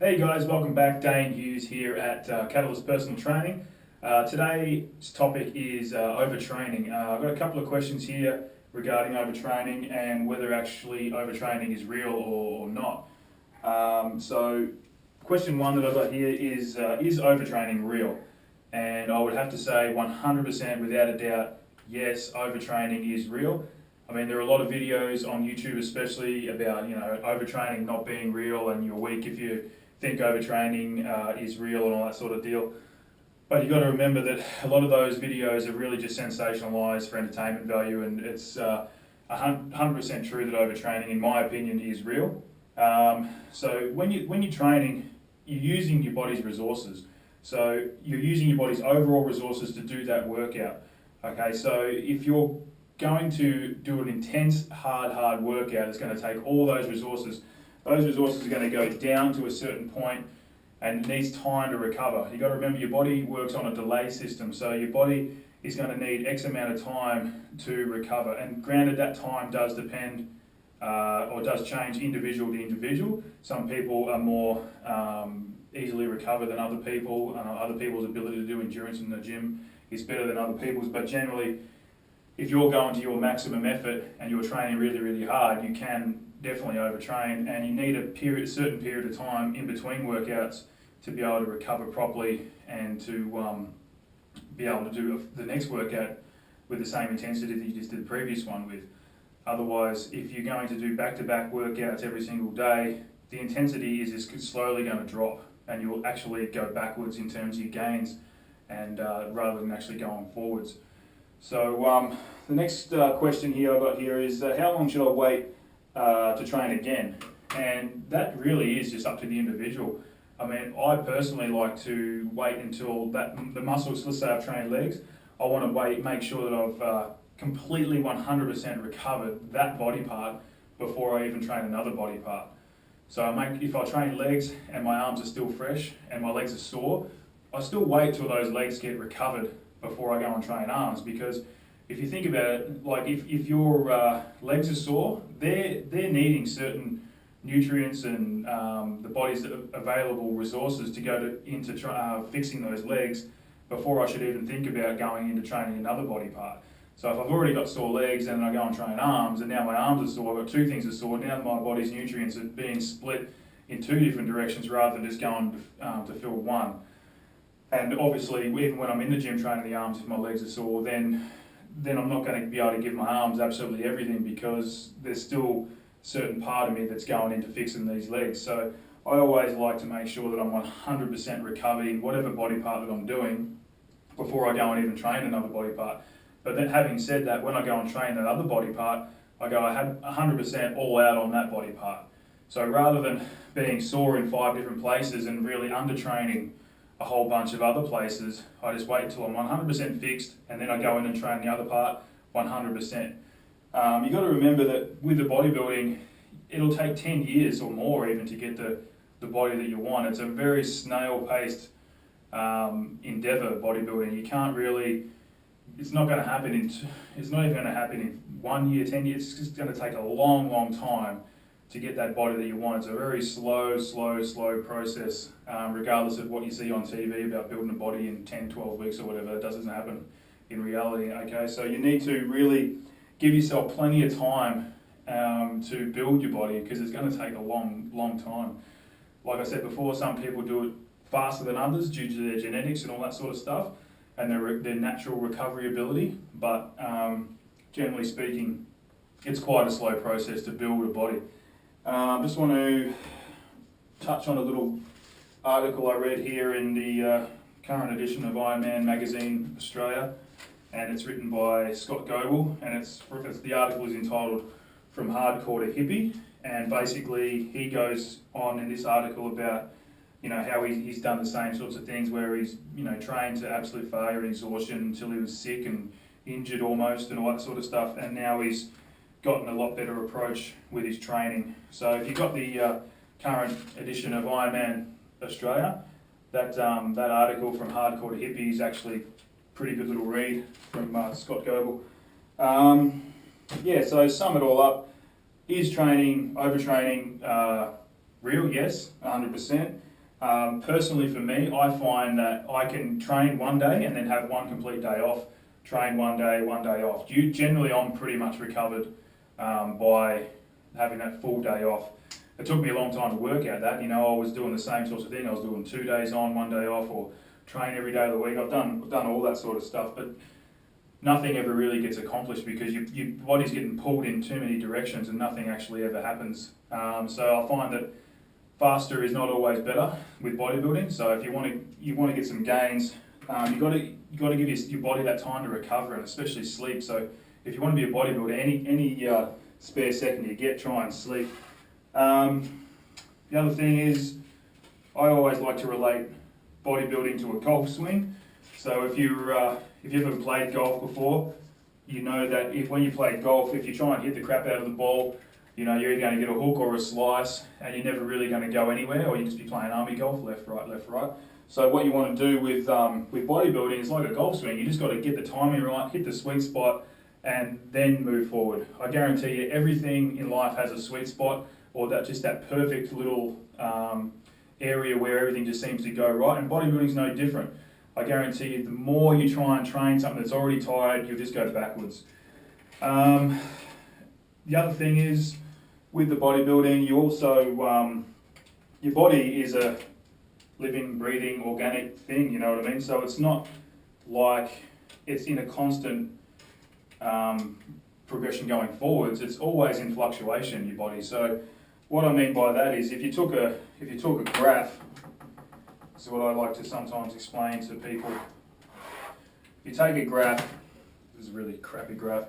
Hey guys, welcome back. Dayne Hughes here at Catalyst Personal Training. Today's topic is overtraining. I've got a couple of questions here regarding overtraining and whether actually overtraining is real or not. So question one that I've got here is overtraining real? And I would have to say 100% without a doubt, yes, overtraining is real. I mean, there are a lot of videos on YouTube especially about, overtraining not being real and you're weak if you think overtraining is real and all that sort of deal. But you've got to remember that a lot of those videos are really just sensationalized for entertainment value, and it's 100% true that overtraining, in my opinion, is real. So when you're training, you're using your body's resources. So you're using your body's overall resources to do that workout. Okay, so if you're going to do an intense, hard workout, it's going to take all those resources. Those resources are going to go down to a certain point and it needs time to recover. You've got to remember your body works on a delay system, so your body is going to need X amount of time to recover. And granted, that time does depend or does change individual to individual. Some people are more easily recover than other people. Other people's ability to do endurance in the gym is better than other people's, but generally, if you're going to your maximum effort and you're training really hard, you can definitely overtrain, and you need a certain period of time in between workouts to be able to recover properly and to be able to do the next workout with the same intensity that you just did the previous one with. Otherwise, if you're going to do back-to-back workouts every single day, the intensity is just slowly going to drop and you'll actually go backwards in terms of your gains and rather than actually going forwards. So the next question here I've got here is how long should I wait to train again? And that really is just up to the individual. I mean, I personally like to wait until the muscles, let's say I've trained legs, I want to make sure that I've completely 100% recovered that body part before I even train another body part. So if I train legs and my arms are still fresh and my legs are sore, I still wait till those legs get recovered before I go and train arms, because if you think about it, like if your legs are sore, they're needing certain nutrients and the body's available resources to go into fixing those legs before I should even think about going into training another body part. So if I've already got sore legs and I go and train arms, and now my arms are sore, I've got two things are sore, now my body's nutrients are being split in two different directions rather than just going to fill one. And obviously, even when I'm in the gym training the arms, if my legs are sore, then I'm not going to be able to give my arms absolutely everything, because there's still a certain part of me that's going into fixing these legs. So I always like to make sure that I'm 100% recovered in whatever body part that I'm doing before I go and even train another body part. But then having said that, when I go and train that other body part, I have 100% all out on that body part. So rather than being sore in 5 different places and really undertraining a whole bunch of other places, I just wait until I'm 100% fixed and then I go in and train the other part 100%. You've got to remember that with the bodybuilding, it'll take 10 years or more even to get the body that you want. It's a very snail-paced endeavour, bodybuilding. You can't really, it's not even going to happen in 1 year, 10 years. It's just going to take a long time to get that body that you want. It's a very slow process, regardless of what you see on TV about building a body in 10, 12 weeks or whatever. That doesn't happen in reality, okay? So you need to really give yourself plenty of time to build your body, because it's going to take a long time. Like I said before, some people do it faster than others due to their genetics and all that sort of stuff and their natural recovery ability, but generally speaking, it's quite a slow process to build a body. Just want to touch on a little article I read here in the current edition of Ironman Magazine Australia, and it's written by Scott Goebel, and the article is entitled "From Hardcore to Hippie," and basically he goes on in this article about how he's done the same sorts of things where he's trained to absolute failure and exhaustion until he was sick and injured almost and all that sort of stuff, and now he's gotten a lot better approach with his training. So if you've got the current edition of Ironman Australia, that article "From Hardcore to Hippie" is actually a pretty good little read from Scott Goebel. So sum it all up, is overtraining real? Yes, 100%. Personally for me, I find that I can train one day and then have one complete day off, train one day off. Generally I'm pretty much recovered by having that full day off. It took me a long time to work out that, I was doing the same sorts of thing. I was doing 2 days on, 1 day off, or train every day of the week. I've done all that sort of stuff, but nothing ever really gets accomplished because your body's getting pulled in too many directions and nothing actually ever happens. So I find that faster is not always better with bodybuilding. So if you want to get some gains, you got to give your body that time to recover, and especially sleep. So if you want to be a bodybuilder, any spare second you get, try and sleep. The other thing is, I always like to relate bodybuilding to a golf swing. So if you've ever played golf before, you know that when you play golf, if you try and hit the crap out of the ball, you're either going to get a hook or a slice, and you're never really going to go anywhere, or you just be playing army golf, left, right. So what you want to do with bodybuilding is like a golf swing. You just got to get the timing right, hit the sweet spot, and then move forward. I guarantee you, everything in life has a sweet spot, or that perfect little area where everything just seems to go right. And bodybuilding's no different. I guarantee you, the more you try and train something that's already tired, you'll just go backwards. The other thing is, with the bodybuilding, you also, your body is a living, breathing, organic thing, you know what I mean? So it's not like it's in a constant progression going forwards. It's always in fluctuation, your body. So what I mean by that is, if you took a graph, this is what I like to sometimes explain to people. If you take a graph, this is a really crappy graph,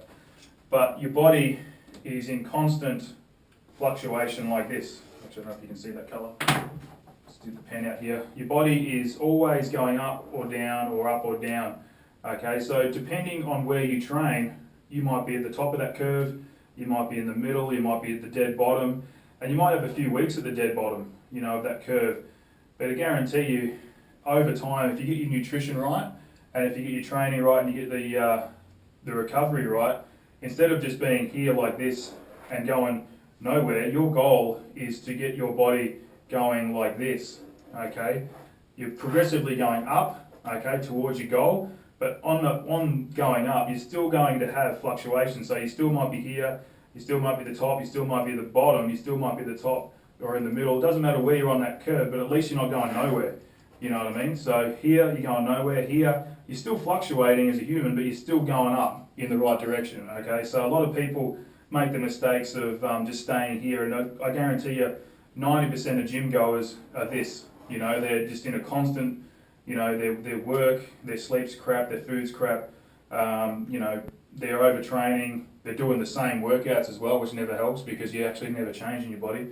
but your body is in constant fluctuation like this. Actually, I don't know if you can see that colour. Let's do the pen out here. Your body is always going up or down, or up or down. Okay, so depending on where you train, you might be at the top of that curve, you might be in the middle, you might be at the dead bottom, and you might have a few weeks at the dead bottom, of that curve. But I guarantee you, over time, if you get your nutrition right, and if you get your training right, and you get the recovery right, instead of just being here like this and going nowhere, your goal is to get your body going like this, okay? You're progressively going up, okay, towards your goal, but on going up, you're still going to have fluctuations. So you still might be here, you still might be the top, you still might be the bottom, you still might be the top or in the middle. It doesn't matter where you're on that curve, but at least you're not going nowhere. You know what I mean? So here, you're going nowhere. Here, you're still fluctuating as a human, but you're still going up in the right direction, okay? So a lot of people make the mistakes of just staying here, and I guarantee you, 90% of gym goers are this. They're just in a constant, their work, their sleep's crap, their food's crap, they're overtraining, they're doing the same workouts as well, which never helps because you're actually never changing your body.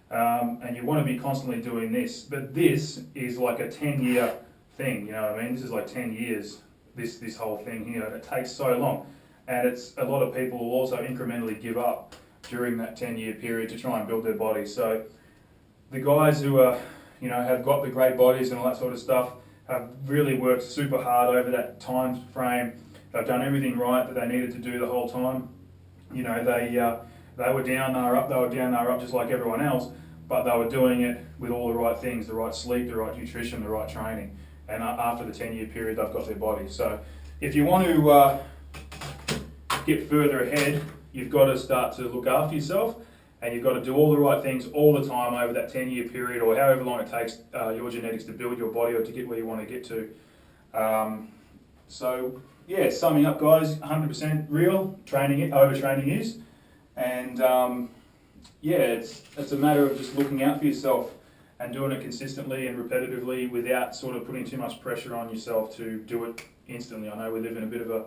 And you want to be constantly doing this, but this is like a 10-year thing, you know what I mean? This is like 10 years, this whole thing here. It takes so long, and it's a lot of people will also incrementally give up during that 10-year period to try and build their body. So the guys who are, have got the great bodies and all that sort of stuff have really worked super hard over that time frame. They've done everything right that they needed to do the whole time. They were down, they were up, they were down, they were up, just like everyone else, but they were doing it with all the right things, the right sleep, the right nutrition, the right training. And after the 10-year period, they've got their body. So if you want to get further ahead, you've got to start to look after yourself, and you've got to do all the right things all the time over that 10-year period, or however long it takes your genetics to build your body or to get where you want to get to. So yeah, summing up, guys, 100% real, overtraining is. And yeah, it's a matter of just looking out for yourself and doing it consistently and repetitively without sort of putting too much pressure on yourself to do it instantly. I know we live in a bit of a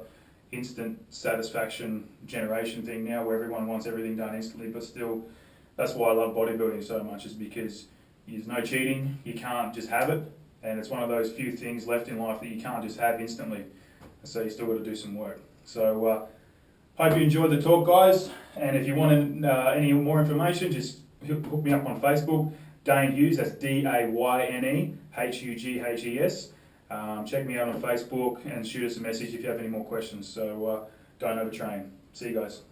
instant satisfaction generation thing now where everyone wants everything done instantly, but still, that's why I love bodybuilding so much, is because there's no cheating, you can't just have it, and it's one of those few things left in life that you can't just have instantly, so you still got to do some work. So hope you enjoyed the talk, guys, and if you want any more information, just hook me up on Facebook, Dayne Hughes, that's Dayne Hughes. Check me out on Facebook and shoot us a message if you have any more questions. So don't overtrain. See you guys.